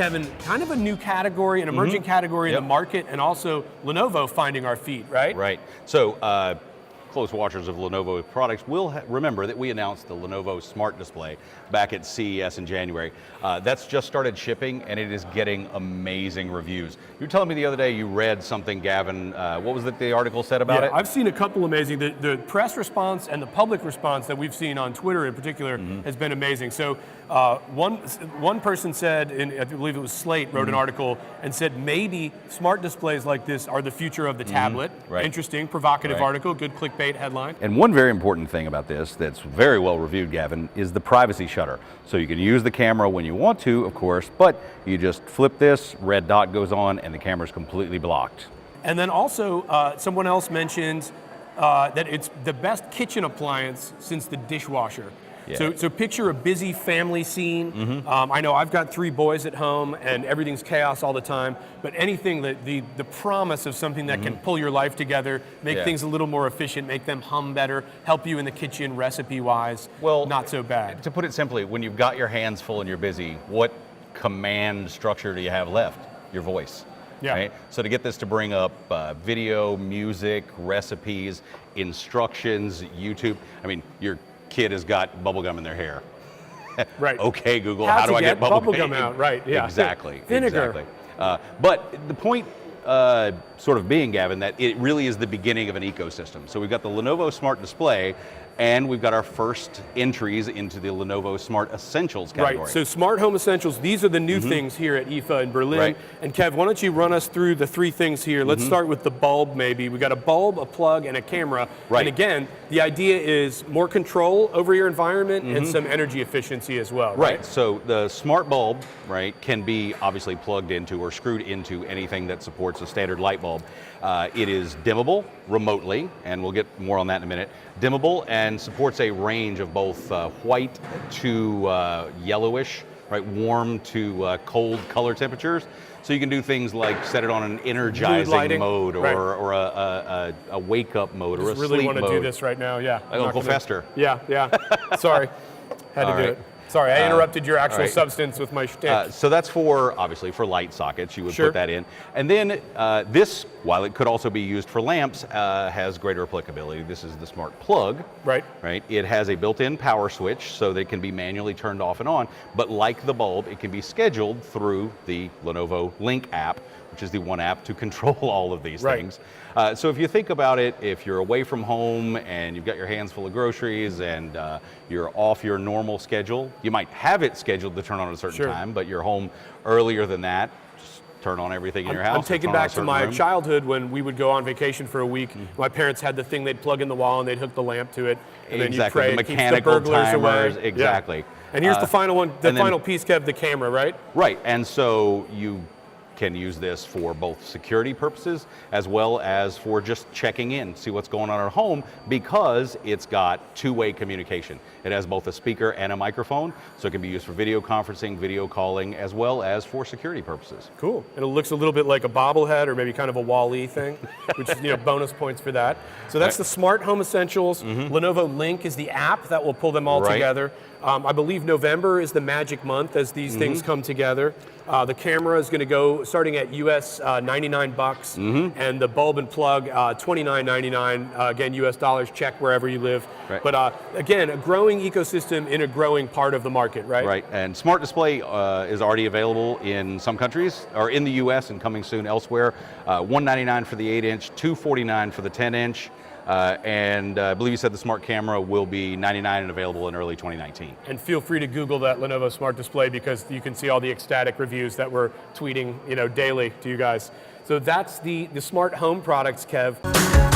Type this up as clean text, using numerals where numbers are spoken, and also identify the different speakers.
Speaker 1: Kevin, kind of a new category, an emerging category in the market, and also Lenovo finding our feet, right?
Speaker 2: Right. So, close watchers of Lenovo products will remember that we announced the Lenovo Smart Display back at CES in January. That's just started shipping, and it is getting amazing reviews. You were telling me the other day you read something, Gavin. What was it the article said about it?
Speaker 1: I've seen a couple amazing. The press response and the public response that we've seen on Twitter in particular has been amazing. So one person said, I believe it was Slate, wrote an article and said maybe smart displays like this are the future of the tablet.
Speaker 2: Right.
Speaker 1: Interesting, provocative article, good clickbait headline.
Speaker 2: And one very important thing about this that's very well reviewed, Gavin, is the privacy shutter. So you can use the camera when you want to, of course, but you just flip this, red dot goes on, and the camera's completely blocked.
Speaker 1: And then also, someone else mentioned that it's the best kitchen appliance since the dishwasher.
Speaker 2: Yeah.
Speaker 1: So picture a busy family scene. I know I've got 3 boys at home and everything's chaos all the time, but anything that the promise of something that can pull your life together, make things a little more efficient, make them hum better, help you in the kitchen recipe-wise,
Speaker 2: well,
Speaker 1: not so bad.
Speaker 2: To put it simply, when you've got your hands full and you're busy, what command structure do you have left? Your voice.
Speaker 1: Yeah.
Speaker 2: Right? So to get this to bring up video, music, recipes, instructions, YouTube, I mean, your kid has got bubble gum in their hair.
Speaker 1: Right.
Speaker 2: Okay, Google, how do I get bubble
Speaker 1: gum out? Right, yeah.
Speaker 2: Exactly.
Speaker 1: Vinegar.
Speaker 2: Exactly. But the point sort of being, Gavin, that it really is the beginning of an ecosystem. So we've got the Lenovo Smart Display, and we've got our first entries into the Lenovo Smart Essentials category.
Speaker 1: Right, so Smart Home Essentials, these are the new things here at IFA in Berlin.
Speaker 2: Right.
Speaker 1: And Kev, why don't you run us through the 3 things here. Let's start with the bulb maybe. We got a bulb, a plug, and a camera.
Speaker 2: Right.
Speaker 1: And again, the idea is more control over your environment and some energy efficiency as well, right?
Speaker 2: Right, so the smart bulb, right, can be obviously plugged into or screwed into anything that supports a standard light bulb. It is dimmable remotely, and we'll get more on that in a minute. Dimmable and supports a range of both white to yellowish, right, warm to cold color temperatures. So you can do things like set it on an energizing mode, or a wake-up mode, or a sleep mode.
Speaker 1: I really want to do this right now, yeah.
Speaker 2: Like Uncle Fester.
Speaker 1: Yeah. Sorry, had to do it. Sorry, I interrupted your actual substance with my shtick.
Speaker 2: So that's for, obviously, for light sockets. You would put that in. And then this, while it could also be used for lamps, has greater applicability. This is the smart plug. Right. It has a built-in power switch so that it can be manually turned off and on. But like the bulb, it can be scheduled through the Lenovo Link app, which is the one app to control all of these things. So if you think about it, if you're away from home and you've got your hands full of groceries and you're off your normal schedule, you might have it scheduled to turn on at a certain time, but you're home earlier than that, just turn on everything in your house.
Speaker 1: I'm taken back to my childhood when we would go on vacation for a week. My parents had the thing they'd plug in the wall and they'd hook the lamp to it. And then you pray
Speaker 2: the
Speaker 1: it keeps
Speaker 2: mechanical
Speaker 1: the burglars
Speaker 2: timers,
Speaker 1: away.
Speaker 2: exactly.
Speaker 1: Yeah. And here's the final one, the final piece, Kev, the camera, right?
Speaker 2: Right, and so you can use this for both security purposes as well as for just checking in, see what's going on at home, because it's got 2-way communication. It has both a speaker and a microphone, so it can be used for video conferencing, video calling, as well as for security purposes.
Speaker 1: Cool. And it looks a little bit like a bobblehead or maybe kind of a Wall-E thing, which is bonus points for that. So that's the Smart Home Essentials. Lenovo Link is the app that will pull them all together. I believe November is the magic month as these things come together. The camera is going to go starting at US $99, and the bulb and plug $29.99. Again, US dollars. Check wherever you live. Right. But again, a growing ecosystem in a growing part of the market, right?
Speaker 2: Right. And Smart Display is already available in some countries, or in the US and coming soon elsewhere. $199 for the 8-inch, $249 for the 10-inch. And I believe you said the smart camera will be $99 and available in early 2019.
Speaker 1: And feel free to Google that Lenovo Smart Display because you can see all the ecstatic reviews that we're tweeting, daily to you guys. So that's the smart home products, Kev.